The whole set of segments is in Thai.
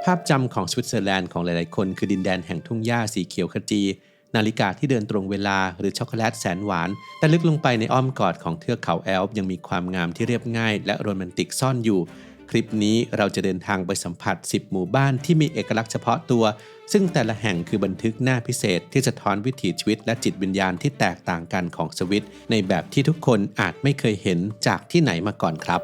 ภาพจำของสวิตเซอร์แลนด์ของหลายๆคนคือดินแดนแห่งทุ่งหญ้าสีเขียวขจีนาฬิกาที่เดินตรงเวลาหรือช็อกโกแลตแสนหวานแต่ลึกลงไปในอ้อมกอดของเทือกเขาแอลป์ยังมีความงามที่เรียบง่ายและโรแมนติกซ่อนอยู่คลิปนี้เราจะเดินทางไปสัมผัส10หมู่บ้านที่มีเอกลักษณ์เฉพาะตัวซึ่งแต่ละแห่งคือบันทึกหน้าพิเศษที่สะท้อนวิถีชีวิตและจิตวิญญาณที่แตกต่างกันของสวิตในแบบที่ทุกคนอาจไม่เคยเห็นจากที่ไหนมาก่อนครับ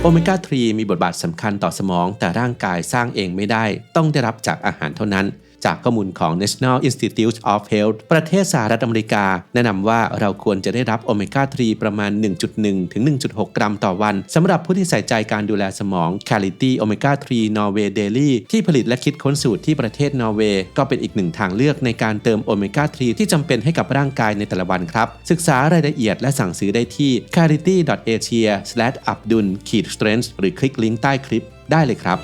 โอเมก้า 3 มีบทบาทสำคัญต่อสมองแต่ร่างกายสร้างเองไม่ได้ต้องได้รับจากอาหารเท่านั้นจากข้อมูลของ National Institute of Health ประเทศสหรัฐอเมริกาแนะนำว่าเราควรจะได้รับโอเมก้า 3 ประมาณ 1.1 ถึง 1.6 กรัมต่อวันสำหรับผู้ที่ใส่ใจการดูแลสมอง Quality Omega 3 Norway Daily ที่ผลิตและคิดค้นสูตรที่ประเทศนอร์เวย์ก็เป็นอีกหนึ่งทางเลือกในการเติมโอเมก้า 3 ที่จำเป็นให้กับร่างกายในแต่ละวันครับศึกษารายละเอียดและสั่งซื้อได้ที่ quality.asia/abdul-strength หรือคลิกลิงก์ใต้คลิปได้เลยครับ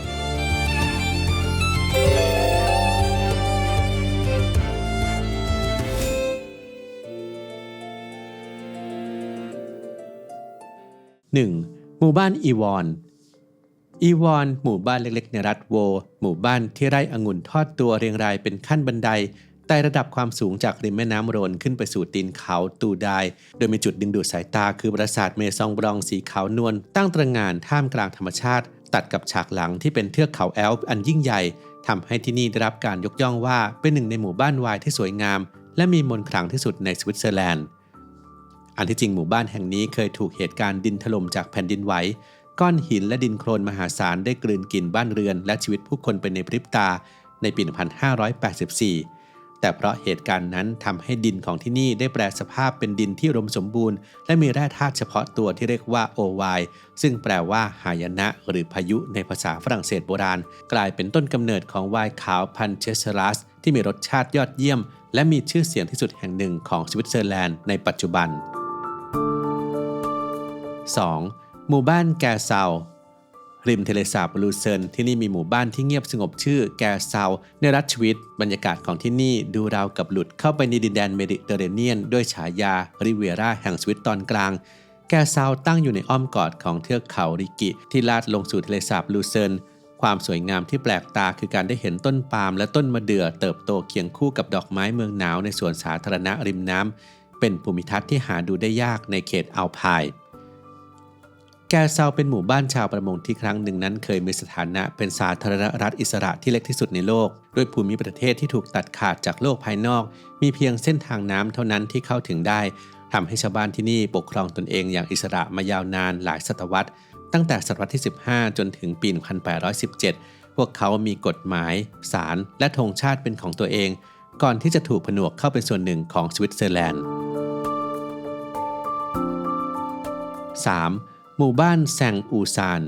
1. หมู่บ้านอีวอนหมู่บ้านเล็กๆในรัฐโวหมู่บ้านที่ไร่องุ่นทอดตัวเรียงรายเป็นขั้นบันไดไต่ระดับความสูงจากริมแม่น้ำโรนขึ้นไปสู่ตีนเขาตูไดโดยมีจุดดึงดูดสายตาคือปราสาทเมซองบรองสีขาวนวลตั้งตระหง่านท่ามกลางธรรมชาติตัดกับฉากหลังที่เป็นเทือกเขาแอลป์อันยิ่งใหญ่ทำให้ที่นี่ได้รับการยกย่องว่าเป็นหนึ่งในหมู่บ้านวายที่สวยงามและมีมนต์ขลังที่สุดในสวิตเซอร์แลนด์อันที่จริงหมู่บ้านแห่งนี้เคยถูกเหตุการณ์ดินถล่มจากแผ่นดินไหวก้อนหินและดินโคลนมหาศาลได้กลืนกินบ้านเรือนและชีวิตผู้คนไปในพริบตาในปี 1584 แต่เพราะเหตุการณ์นั้นทำให้ดินของที่นี่ได้แปลสภาพเป็นดินที่อุดมสมบูรณ์และมีแร่ธาตุเฉพาะตัวที่เรียกว่าโอไวซึ่งแปลว่าหายนะหรือพายุในภาษาฝรั่งเศสโบราณกลายเป็นต้นกำเนิดของไวน์ขาวพันธุ์เชสเชอรัสที่มีรสชาติยอดเยี่ยมและมีชื่อเสียงที่สุดแห่งหนึ่งของสวิตเซอร์แลนด์ในปัจจุบัน2. หมู่บ้านแกเซาริมทะเลสาบลูเซิร์นที่นี่มีหมู่บ้านที่เงียบสงบชื่อแกเซาในรัฐชวิตบรรยากาศของที่นี่ดูราวกับหลุดเข้าไปในดินแดนเมดิเตอร์เรเนียนด้วยฉายาริเวราแห่งสวิตตอนกลางแกเซาตั้งอยู่ในอ้อมกอดของเทือกเขาริกิที่ลาดลงสู่ทะเลสาบลูเซิร์นความสวยงามที่แปลกตาคือการได้เห็นต้นปาล์มและต้นมะเดื่อเติบโตเคียงคู่กับดอกไม้เมืองหนาวในสวนสาธารณะริมน้ำเป็นภูมิทัศน์ที่หาดูได้ยากในเขตอัลไพน์แกเซาเป็นหมู่บ้านชาวประมงที่ครั้งหนึ่งนั้นเคยมีสถานะเป็นสาธารณรัฐอิสระที่เล็กที่สุดในโลกด้วยภูมิประเทศที่ถูกตัดขาดจากโลกภายนอกมีเพียงเส้นทางน้ำเท่านั้นที่เข้าถึงได้ทำให้ชาวบ้านที่นี่ปกครองตนเองอย่างอิสระมายาวนานหลายศตวรรษตั้งแต่ศตวรรษที่15จนถึงปี 1817 พวกเขามีกฎหมายศาลและธงชาติเป็นของตัวเองก่อนที่จะถูกผนวกเข้าเป็นส่วนหนึ่งของสวิตเซอร์แลนด์ 3. หมู่บ้านแซงอูซาน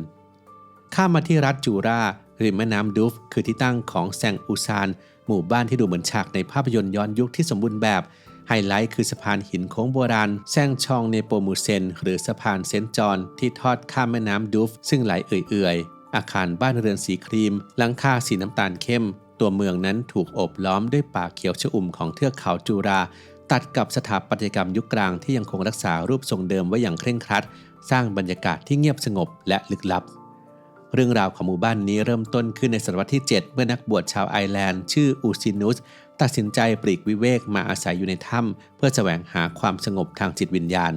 ข้ามมาที่รัฐจูราริมแม่น้ำดูฟคือที่ตั้งของแซงอูซานหมู่บ้านที่ดูเหมือนฉากในภาพยนตร์ย้อนยุคที่สมบูรณ์แบบไฮไลท์คือสะพานหินโค้งโบราณแซงชองเนโปมูเซนหรือสะพานเซนต์จอห์นที่ทอดข้ามแม่น้ำดูฟซึ่งไหลเอื่อยๆอาคารบ้านเรือนสีครีมหลังคาสีน้ำตาลเข้มตัวเมืองนั้นถูกโอบล้อมด้วยป่าเขียวชอุ่มของเทือกเขาจูราตัดกับสถาปัตยกรรมยุคกลางที่ยังคงรักษารูปทรงเดิมไว้อย่างเคร่งครัดสร้างบรรยากาศที่เงียบสงบและลึกลับเรื่องราวของหมู่บ้านนี้เริ่มต้นขึ้นในศตวรรษที่ 7 เมื่อนักบวชชาวไอร์แลนด์ชื่ออูซินุสตัดสินใจปลีกวิเวกมาอาศัยอยู่ในถ้ำเพื่อแสวงหาความสงบทางจิตวิญญาณ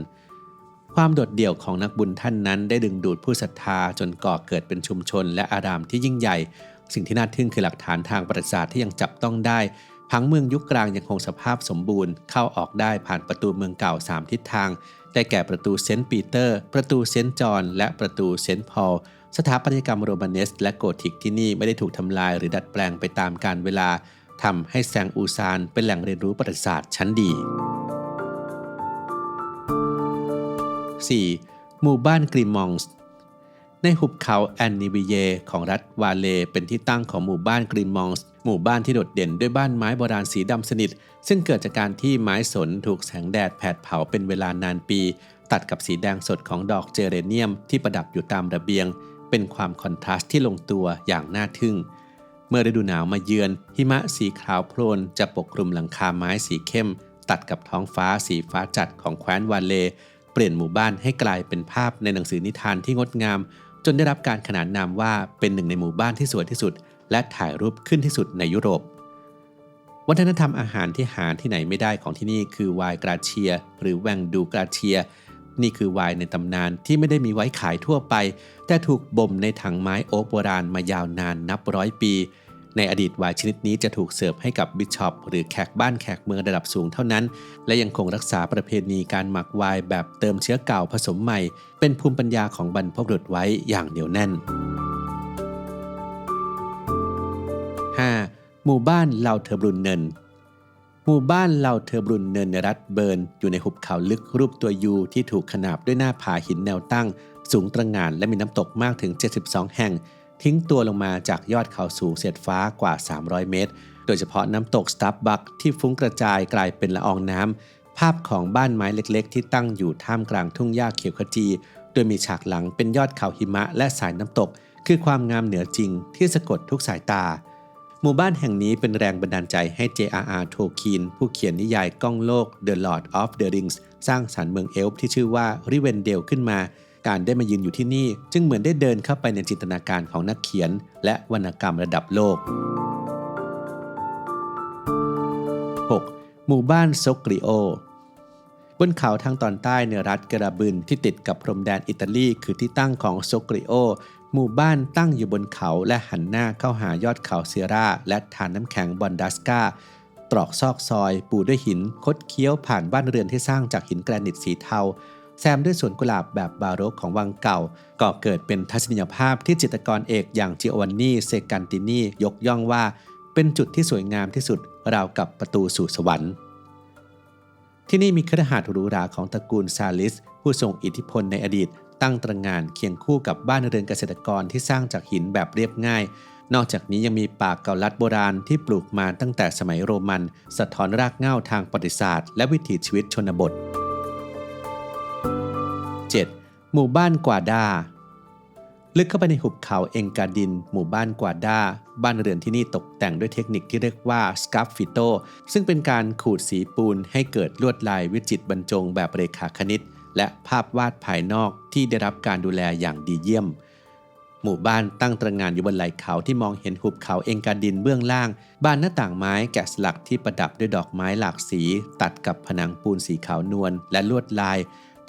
ความโดดเดี่ยวของนักบุญท่านนั้นได้ดึงดูดผู้ศรัทธาจนก่อเกิดเป็นชุมชนและอารามที่ยิ่งใหญ่สิ่งที่น่าทึ่งคือหลักฐานทางประวัติศาสตร์ที่ยังจับต้องได้ผังเมืองยุคกลางยังคงสภาพสมบูรณ์เข้าออกได้ผ่านประตูเมืองเก่า3ทิศทางได้แก่ประตูเซนต์ปีเตอร์ประตูเซนต์จอห์นและประตูเซนต์พอลสถาปัตยกรรมโรมาเนสและโกธิกที่นี่ไม่ได้ถูกทำลายหรือดัดแปลงไปตามกาลเวลาทำให้แซงอูซานเป็นแหล่งเรียนรู้ประวัติศาสตร์ชั้นดี 4. หมู่บ้านกริมองส์ในหุบเขาแอนนิวิเยของรัฐวาเลเป็นที่ตั้งของหมู่บ้านกริมองส์หมู่บ้านที่โดดเด่นด้วยบ้านไม้โบราณสีดำสนิทซึ่งเกิดจากการที่ไม้สนถูกแสงแดดแผดเผาเป็นเวลานานปีตัดกับสีแดงสดของดอกเจเรเนียมที่ประดับอยู่ตามระเบียงเป็นความคอนทราสต์ที่ลงตัวอย่างน่าทึ่งเมื่อฤดูหนาวมาเยือนหิมะสีขาวโพลนจะปกคลุมหลังคาไม้สีเข้มตัดกับท้องฟ้าสีฟ้าจัดของแคว้นวาเลเปลี่ยนหมู่บ้านให้กลายเป็นภาพในหนังสือนิทานที่งดงาม จนได้รับการขนานนามว่าเป็นหนึ่งในหมู่บ้านที่สวยที่สุดและถ่ายรูปขึ้นที่สุดในยุโรปวัฒนธรรมอาหารที่หาที่ไหนไม่ได้ของที่นี่คือไวน์กราเชียหรือแวงดูกราเชียนี่คือไวน์ในตำนานที่ไม่ได้มีไว้ขายทั่วไปแต่ถูกบ่มในถังไม้โอ๊กโบราณมายาวนานนับร้อยปีในอดีตไวน์ชนิดนี้จะถูกเสิร์ฟให้กับบิชอปหรือแขกบ้านแขกเมืองระดับสูงเท่านั้นและยังคงรักษาประเพณีการหมักไวน์แบบเติมเชื้อเก่าผสมใหม่เป็นภูมิปัญญาของบรรพบุรุษไว้อย่างเหนียวแน่น 5. หมู่บ้านเลาเทอร์บรุนเนนหมู่บ้านเลาเทอร์บรุนเนนในรัฐเบิร์นอยู่ในหุบเขาลึกรูปตัวยูที่ถูกขนาบด้วยหน้าผาหินแนวตั้งสูงตระหง่านและมีน้ำตกมากถึง72แห่งทิ้งตัวลงมาจากยอดเขาสูงเสียดฟ้ากว่า300เมตรโดยเฉพาะน้ำตกสตาร์บัคที่ฟุ้งกระจายกลายเป็นละอองน้ำภาพของบ้านไม้เล็กๆที่ตั้งอยู่ท่ามกลางทุ่งหญ้าเขียวขจีโดยมีฉากหลังเป็นยอดเขาหิมะและสายน้ำตกคือความงามเหนือจริงที่สะกดทุกสายตาหมู่บ้านแห่งนี้เป็นแรงบันดาลใจให้ J.R.R. Tolkien ผู้เขียนนิยายก้องโลก The Lord of the Rings สร้างสรรค์เมืองเอลฟ์ที่ชื่อว่าริเวนเดลขึ้นมาการได้มายืนอยู่ที่นี่จึงเหมือนได้เดินเข้าไปในจินตนาการของนักเขียนและวรรณกรรมระดับโลก 6. หมู่บ้านโซกริโอบนเขาทางตอนใต้ในรัฐกราบึนที่ติดกับพรมแดนอิตาลีคือที่ตั้งของโซกริโอหมู่บ้านตั้งอยู่บนเขาและหันหน้าเข้าหายอดเขาเซียร่าและฐานน้ำแข็งบอนดัสกาตรอกซอกซอยปูด้วยหินคดเคี้ยวผ่านบ้านเรือนที่สร้างจากหินแกรนิตสีเทาแซมด้วยสวนกุหลาบแบบบาโรกของวังเก่าก่อเกิดเป็นทัศนียภาพที่จิตรกรเอกอย่างจิโอวานนีเซกันตินียกย่องว่าเป็นจุดที่สวยงามที่สุดราวกับประตูสู่สวรรค์ที่นี่มีคฤหาสน์หรูหราของตระกูลซาลิสผู้ทรงอิทธิพลในอดีตตั้งตระหง่านเคียงคู่กับบ้านเรือนเกษตรกรที่สร้างจากหินแบบเรียบง่ายนอกจากนี้ยังมีป่าเกาลัดโบราณที่ปลูกมาตั้งแต่สมัยโรมันสะท้อนรากเหง้าทางประวัติศาสตร์และวิถีชีวิตชนบท 7. หมู่บ้านกวาดาลึกเข้าไปในหุบเขาเองกาดินหมู่บ้านกวาดาบ้านเรือนที่นี่ตกแต่งด้วยเทคนิคที่เรียกว่าสกาฟฟิโตซึ่งเป็นการขูดสีปูนให้เกิดลวดลายวิจิตรบรรจงแบบเรขาคณิตและภาพวาดภายนอกที่ได้รับการดูแลอย่างดีเยี่ยมหมู่บ้านตั้งตระหง่านอยู่บนไหล่เขาที่มองเห็นหุบเขาเองกาดินเบื้องล่างบานหน้าต่างไม้แกะสลักที่ประดับด้วยดอกไม้หลากสีตัดกับผนังปูนสีขาวนวลและลวดลาย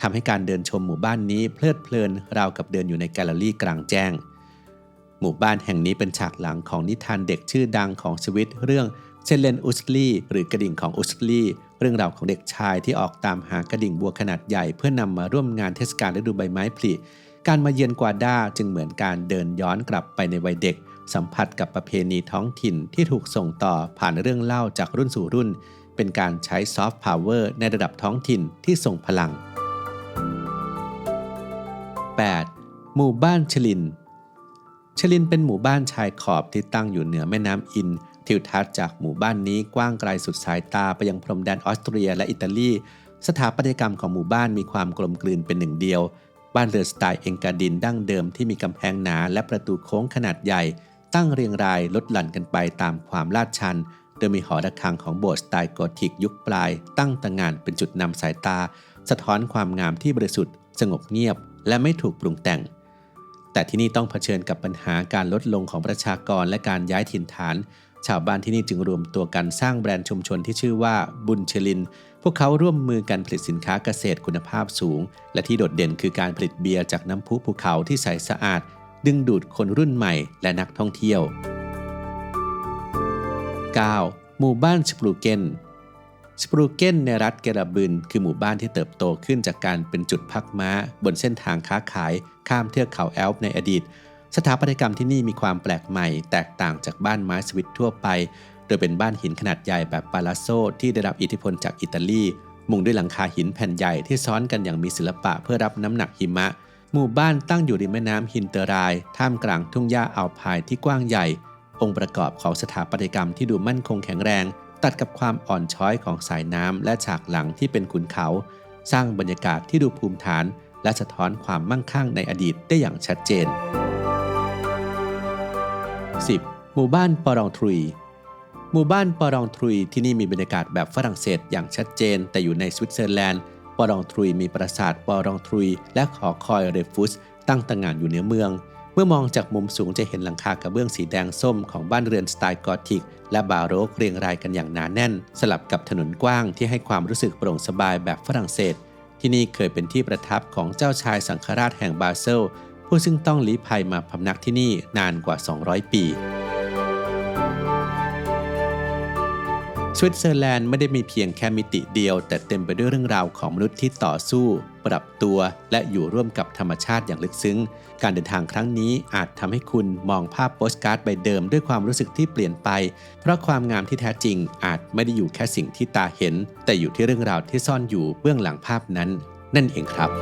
ทำให้การเดินชมหมู่บ้านนี้เพลิดเพลินราวกับเดินอยู่ในแกลเลอรี่กลางแจ้งหมู่บ้านแห่งนี้เป็นฉากหลังของนิทานเด็กชื่อดังของสวิตเรื่องเชลเลนอุสลีหรือกระดิ่งของอุสลีเรื่องราวของเด็กชายที่ออกตามหากระดิ่งบัวขนาดใหญ่เพื่อนำมาร่วมงานเทศกาลฤดูใบไม้ผลิการมาเยือนกวาดาจึงเหมือนการเดินย้อนกลับไปในวัยเด็กสัมผัสกับประเพณีท้องถิ่นที่ถูกส่งต่อผ่านเรื่องเล่าจากรุ่นสู่รุ่นเป็นการใช้ซอฟต์พาวเวอร์ในระดับท้องถิ่นที่ทรงพลัง 8. หมู่บ้านชลินเป็นหมู่บ้านชายขอบที่ตั้งอยู่เหนือแม่น้ำอินทิวทัศน์จากหมู่บ้านนี้กว้างไกลสุดสายตาไปยังพรมแดนออสเตรียและอิตาลีสถาปัตยกรรมของหมู่บ้านมีความกลมกลืนเป็นหนึ่งเดียวบ้านเรือนสไตล์เองกาดินดั้งเดิมที่มีกำแพงหนาและประตูโค้งขนาดใหญ่ตั้งเรียงรายลดหลั่นกันไปตามความลาดชันโดยมีหอระฆังของโบสถ์สไตล์โกธิกยุคปลายตั้งตระหง่านเป็นจุดนำสายตาสะท้อนความงามที่บริสุทธิ์สงบเงียบและไม่ถูกปรุงแต่งแต่ที่นี่ต้องเผชิญกับปัญหาการลดลงของประชากรและการย้ายถิ่นฐานชาวบ้านที่นี่จึงรวมตัวกันสร้างแบรนด์ชุมชนที่ชื่อว่าบุญเชลินพวกเขาร่วมมือกันผลิตสินค้าเกษตรคุณภาพสูงและที่โดดเด่นคือการผลิตเบียร์จากน้ำพุภูเขาที่ใสสะอาดดึงดูดคนรุ่นใหม่และนักท่องเที่ยว 9. หมู่บ้านสปรูเกนในรัฐเกราบึนคือหมู่บ้านที่เติบโตขึ้นจากการเป็นจุดพักม้าบนเส้นทางค้าขายข้ามเทือกเขาแอลป์ในอดีตสถาปัตยกรรมที่นี่มีความแปลกใหม่แตกต่างจากบ้านไม้สวิสทั่วไปโดยเป็นบ้านหินขนาดใหญ่แบบปาลาโซที่ได้รับอิทธิพลจากอิตาลีมุงด้วยหลังคาหินแผ่นใหญ่ที่ซ้อนกันอย่างมีศิลปะเพื่อรับน้ำหนักหิมะหมู่บ้านตั้งอยู่ริมแม่น้ำฮินเตอร์ไรน์ท่ามกลางทุ่งหญ้าอัลไพน์ที่กว้างใหญ่องค์ประกอบของสถาปัตยกรรมที่ดูมั่นคงแข็งแรงตัดกับความอ่อนช้อยของสายน้ำและฉากหลังที่เป็นขุนเขาสร้างบรรยากาศที่ดูภูมิฐานและสะท้อนความมั่งคั่งในอดีตได้อย่างชัดเจน 10. หมู่บ้านปอรองทรุยที่นี่มีบรรยากาศแบบฝรั่งเศสอย่างชัดเจนแต่อยู่ในสวิตเซอร์แลนด์ปอรองทรุยมีปราสาทปอรองทรุยและหอคอยเรฟุสตั้งตระหง่านอยู่เหนือเมือง เมื่อมองจากมุมสูงจะเห็นหลังคากระเบื้องสีแดงส้มของบ้านเรือนสไตล์กอธิกและบาโรกเรียงรายกันอย่างหนาแน่นสลับกับถนนกว้างที่ให้ความรู้สึกโปร่งสบายแบบฝรั่งเศสที่นี่เคยเป็นที่ประทับของเจ้าชายสังฆราชแห่งบาเซลผู้ซึ่งต้องลี้ภัยมาพำนักที่นี่นานกว่า200 ปีสวิตเซอร์แลนด์ไม่ได้มีเพียงแค่มิติเดียวแต่เต็มไปด้วยเรื่องราวของมนุษย์ที่ต่อสู้ปรับตัวและอยู่ร่วมกับธรรมชาติอย่างลึกซึ้งการเดินทางครั้งนี้อาจทำให้คุณมองภาพโปสการ์ดใบเดิมด้วยความรู้สึกที่เปลี่ยนไปเพราะความงามที่แท้จริงอาจไม่ได้อยู่แค่สิ่งที่ตาเห็นแต่อยู่ที่เรื่องราวที่ซ่อนอยู่เบื้องหลังภาพนั้นนั่นเองครับ